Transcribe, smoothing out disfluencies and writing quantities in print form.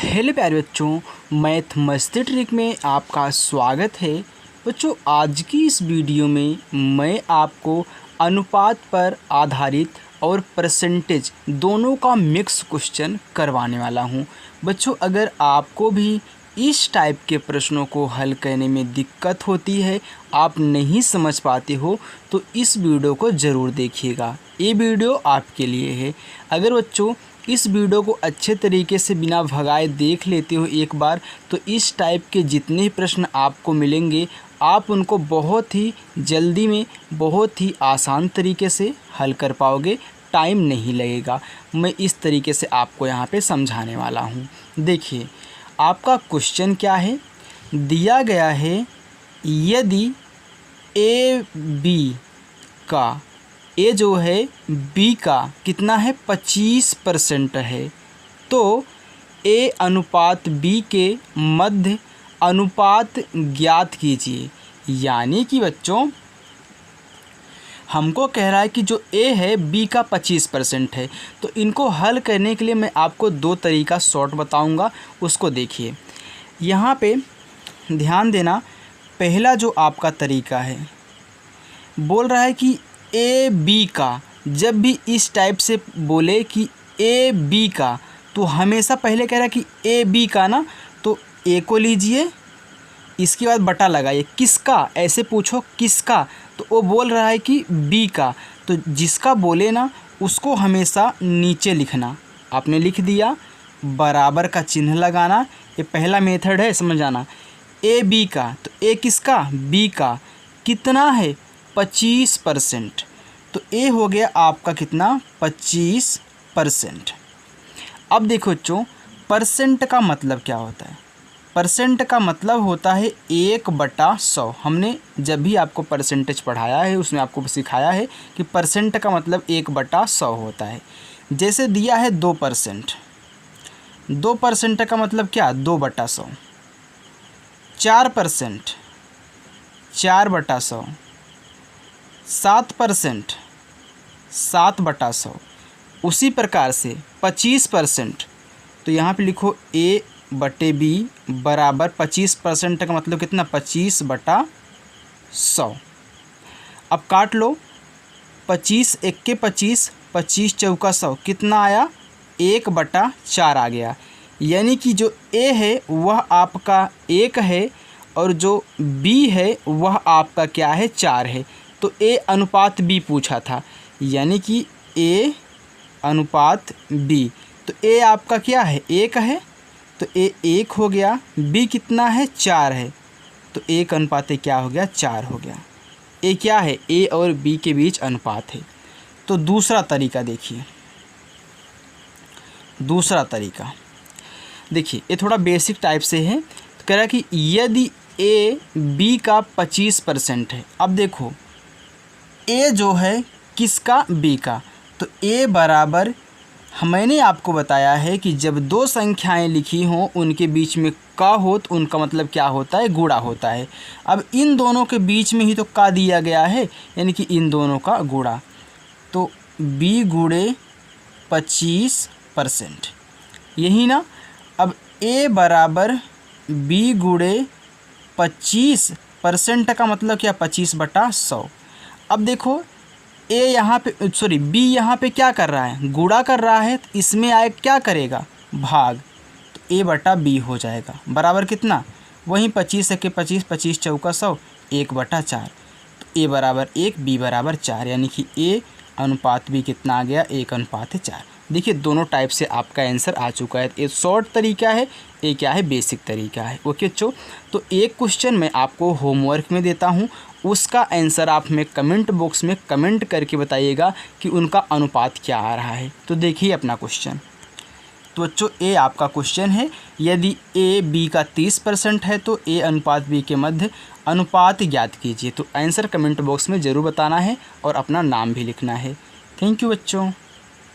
Hello प्यारे बच्चों, math मस्ती ट्रिक में आपका स्वागत है। बच्चों, आज की इस वीडियो में मैं आपको अनुपात पर आधारित और परसेंटेज दोनों का मिक्स क्वेश्चन करवाने वाला हूं। बच्चों, अगर आपको भी इस टाइप के प्रश्नों को हल करने में दिक्कत होती है, आप नहीं समझ पाते हो, तो इस वीडियो को ज़रूर देखिएगा। ये वीडियो आपके लिए है। अगर बच्चों इस वीडियो को अच्छे तरीके से बिना भगाए देख लेते हो एक बार, तो इस टाइप के जितने प्रश्न आपको मिलेंगे आप उनको बहुत ही जल्दी में बहुत ही आसान तरीके से हल कर पाओगे। टाइम नहीं लगेगा। मैं इस तरीके से आपको यहाँ पे समझाने वाला हूँ। देखिए, आपका क्वेश्चन क्या है, दिया गया है यदि ए बी का ए जो है बी का कितना है 25% है, तो ए अनुपात बी के मध्य अनुपात ज्ञात कीजिए। यानी कि बच्चों हमको कह रहा है कि जो ए है बी का 25% है, तो इनको हल करने के लिए मैं आपको दो तरीका शॉर्ट बताऊंगा, उसको देखिए। यहाँ पे ध्यान देना, पहला जो आपका तरीका है बोल रहा है कि ए बी का, जब भी इस टाइप से बोले कि ए बी का, तो हमेशा पहले कह रहा है कि ए बी का ना, तो ए को लीजिए, इसके बाद बटा लगाइए। किसका, ऐसे पूछो किसका, तो वो बोल रहा है कि बी का, तो जिसका बोले ना उसको हमेशा नीचे लिखना। आपने लिख दिया, बराबर का चिन्ह लगाना, ये पहला मेथड है, समझ जाना। ए बी का, तो ए किसका, बी का, कितना है 25%, तो ए हो गया आपका कितना 25%। अब देखो बच्चों, परसेंट का मतलब क्या होता है। परसेंट का मतलब होता है 1/100। हमने जब भी आपको परसेंटेज पढ़ाया है उसमें आपको सिखाया है कि परसेंट का मतलब 1/100 होता है। जैसे दिया है 2%, 2% का मतलब क्या, 2/100। 4%, 4/100। 7%, 7/100। उसी प्रकार से 25%, तो यहाँ पे लिखो A/B बराबर 25% का मतलब कितना, 25/100। अब काट लो, 25 1 25, 25 चौका 100, कितना आया 1/4 आ गया। यानी कि जो A है वह आपका 1 है और जो B है वह आपका क्या है, 4 है। तो A अनुपात B पूछा था, यानी कि A अनुपात B, तो A आपका क्या है, 1 है, तो A 1 हो गया। B कितना है, 4 है, तो 1 अनुपात क्या हो गया, 4 हो गया। A क्या है, A और B के बीच अनुपात है। तो दूसरा तरीका देखिए, दूसरा तरीका देखिए, ये थोड़ा बेसिक टाइप से है। तो कह रहा है कि यदि A B का 25% है। अब देखो A जो है किसका, B का, तो A बराबर, मैंने आपको बताया है कि जब दो संख्याएं लिखी हों उनके बीच में का हो तो उनका मतलब क्या होता है, गुणा होता है। अब इन दोनों के बीच में ही तो का दिया गया है, यानी कि इन दोनों का गुणा, तो B गुणे 25%, यही ना। अब A बराबर B गुणे 25% का मतलब क्या, 25/100। अब देखो A यहाँ पे, सॉरी B यहाँ पे क्या कर रहा है, गुणा कर रहा है, तो इसमें आए क्या करेगा, भाग, तो A/B हो जाएगा बराबर कितना, वहीं 25 1 25, 25 चौका 100, 1/4, तो A बराबर 1, B बराबर 4, यानी कि A अनुपात B कितना आ गया, 1/4। देखिए, दोनों टाइप से आपका आंसर आ चुका है। ये शॉर्ट तरीका है, ये क्या है, बेसिक तरीका है। ओके बच्चों, तो एक क्वेश्चन मैं आपको होमवर्क में देता हूँ, उसका आंसर आप हमें कमेंट बॉक्स में कमेंट करके बताइएगा कि उनका अनुपात क्या आ रहा है। तो देखिए अपना क्वेश्चन। तो बच्चों, ए आपका क्वेश्चन है, यदि ए बी का 30% है तो ए अनुपात बी के मध्य अनुपात ज्ञात कीजिए। तो आंसर कमेंट बॉक्स में ज़रूर बताना है और अपना नाम भी लिखना है। थैंक यू बच्चों।